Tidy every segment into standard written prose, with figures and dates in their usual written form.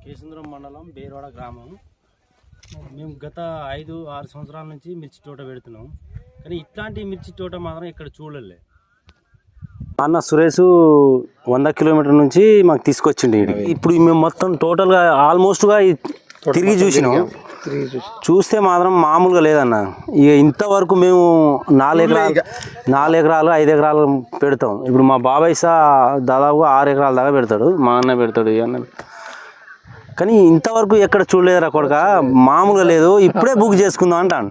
కేసుంద్రం మండలం బేరవాడ గ్రామం. మేము గత 5-6 సంవత్సరాల నుంచి మిర్చి తోట పెడుతున్నాం. కానీ ఇట్లాంటి మిర్చి తోట మాత్రం ఇక్కడ చూడలే. అన్న సురేష్ 100 కిలోమీటర్ల నుంచి మాకు తీసుకొచ్చిండు. ఇప్పుడు మేము మొత్తం టోటల్గా ఆల్మోస్ట్గా తిరిగి చూసినాం. చూస్తే మాత్రం మామూలుగా లేదన్న. ఇక ఇంతవరకు మేము 4 ఎకరాలు 5 ఎకరాలు పెడతాం. ఇప్పుడు మా బాబాయ్ దాదాపు 6 ఎకరాల దాకా పెడతాడు, మా అన్న పెడతాడు అన్న. కానీ ఇంతవరకు ఎక్కడ చూడలేదురా కొడుక, మామూలుగా లేదు. ఇప్పుడే బుక్ చేసుకుందాం అంటాను.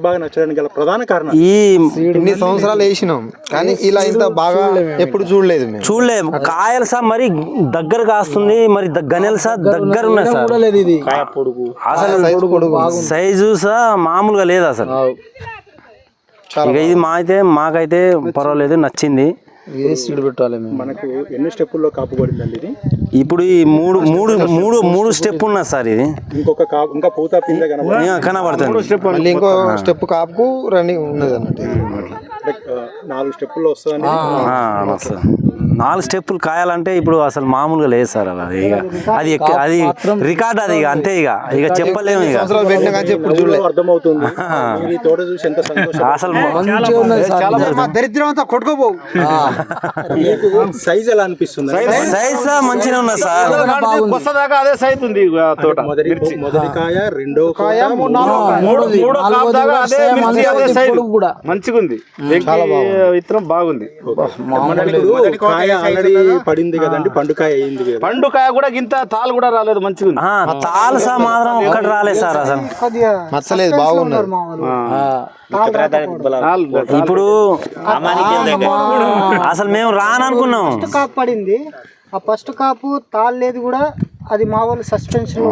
బాగా నచ్చడానికి గల ప్రధాన కారణం ఈ ఇన్ని సంవత్సరాలు వేసినాం కానీ ఇలా ఇంత బాగా ఎప్పుడు చూడలేము. కాయలు మరి దగ్గర కాస్తుంది, మరి గనెలు దగ్గర ఉన్నాయి సార్. అసలు సైజు మామూలుగా లేదు అసలు. ఇక ఇది మాకైతే పర్వాలేదు, నచ్చింది. మనకు ఎన్ని స్టెప్పుల్లో కాపు పడిందండి ఇది? ఇప్పుడు ఈ మూడు స్టెప్ ఉన్నది సార్. ఇది ఇంకా పూత పింద కనబడుతుంది. ఇంకో స్టెప్ కాపుకు రన్నింగ్ ఉన్నది అన్నట్టు. 4 స్టెప్పుల్లో వస్తుందండి. 4 స్టెప్పులు కాయాలంటే ఇప్పుడు అసలు మామూలుగా లేదు సార్. అలా ఇక అది రికార్డ్, అది ఇక అంతే. ఇక చెప్పలేము. ఇక అర్థమవుతుంది. అసలు దరిద్రం అంతా కొట్టుకోబో. సైజ్ ఎలా అనిపిస్తుంది? సైజ్ మంచిగా ఉన్నది సార్. అదే సైజ్ ఉంది తోట. మొదటి కాయ, రెండో కాయ, మూడో మంచిగా ఉంది. విత్తనం బాగుంది. ఆల్రెడీ పడింది కదండి, పండుకాయ అయింది. పండుకాయ కూడా ఇంత తాలు కూడా రాలేదు, మంచిగా ఉంది. తాలు మాత్రం ఒక్కటి రాలేదు సార్. అసలు మచ్చలేదు, బాగున్నారు. ఇప్పుడు అసలు మేము రాననుకున్నాం. కాపు పడింది. ఆ ఫస్ట్ కాపు తాళ్ళు లేదు కూడా, అది మా వాళ్ళు సస్పెన్షన్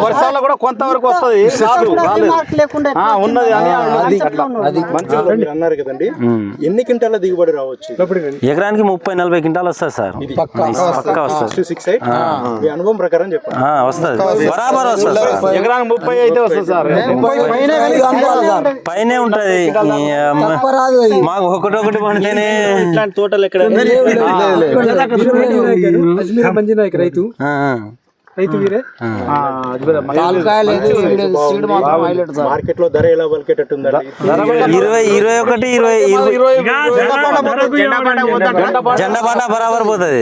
వర్షాల్లో కూడా కొంతవరకు వస్తుంది అన్నారు కదండి. ఎన్ని క్వింటాల దిగుబడి రావచ్చు? ఎకరానికి 30-40 క్వింటాలు వస్తుంది సార్. పక్కా వస్తుంది. మీ అనుభవం ప్రకారం చెప్పండి. వస్తుంది, బరాబర్ వస్తుంది. ఎకరానికి 30 అయితే వస్తుంది సార్. పైనే ఉంటది. మాకు ఒకటి పండితేనే ఇట్లాంటి తోటలు ఎక్కడ మార్కెట్ లో ధర ఎలా పలికేటట్టుందండి? 21 జెండా పాట బరాబర్ పోతుంది.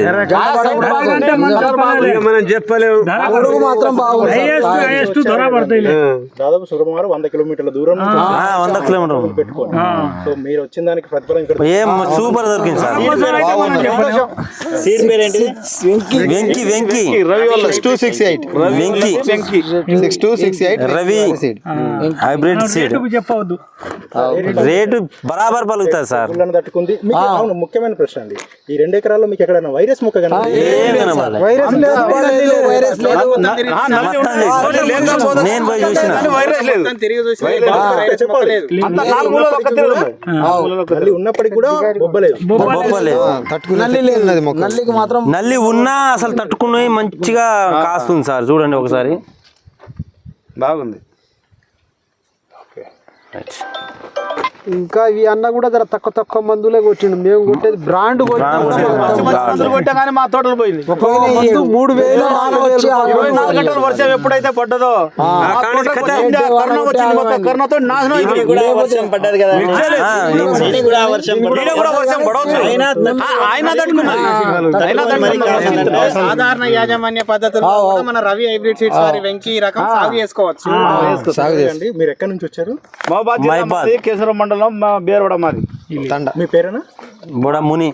మనం చెప్పలేము. దాదాపు సుమారు 100 కిలోమీటర్ల దూరం 100 కిలోమీటర్లు పెట్టుకోండి. సో మీరు వచ్చిన దానికి ప్రతిఫలం ఇక్కడ ఏం సూపర్ దొరికింది sir. Venki Ravi 6268 Ravi hybrid seed. Rate బరాబర్ పలుకుతుంది సార్. తట్టుకుంది. అవును, ముఖ్యమైన ప్రశ్న అండి. ఈ 2 ఎకరాల్లో మీకు ఎక్కడైనా వైరస్ మొక్క నేను పోయి చూసిన. ఉన్నప్పటికీ కూడా నల్లి ఉన్నా అసలు తట్టుకుని మంచిగా కాస్తుంది సార్. చూడండి ఒకసారి, బాగుంది. ఇంకా ఇవి అన్న కూడా జర తక్కువ మందులే కొట్టిండు. మేము కొట్టేది బ్రాండ్ కొట్టా కానీ మా తోటలు పోయింది. 3,000 గంటల వర్షం ఎప్పుడైతే పడ్డదో కరోనాతో నాశనం పడ్డది కదా. సాధారణ యాజమాన్య పద్ధతుల్లో మన రవి హైబ్రిడ్ సీడ్స్ వారి వెంకీ రకం సాగు చేసుకోవచ్చు. మీరు ఎక్కడి నుంచి వచ్చారు? కేసరం మండలం బేరవాడ మాది. మీ పేరేనా? ముని.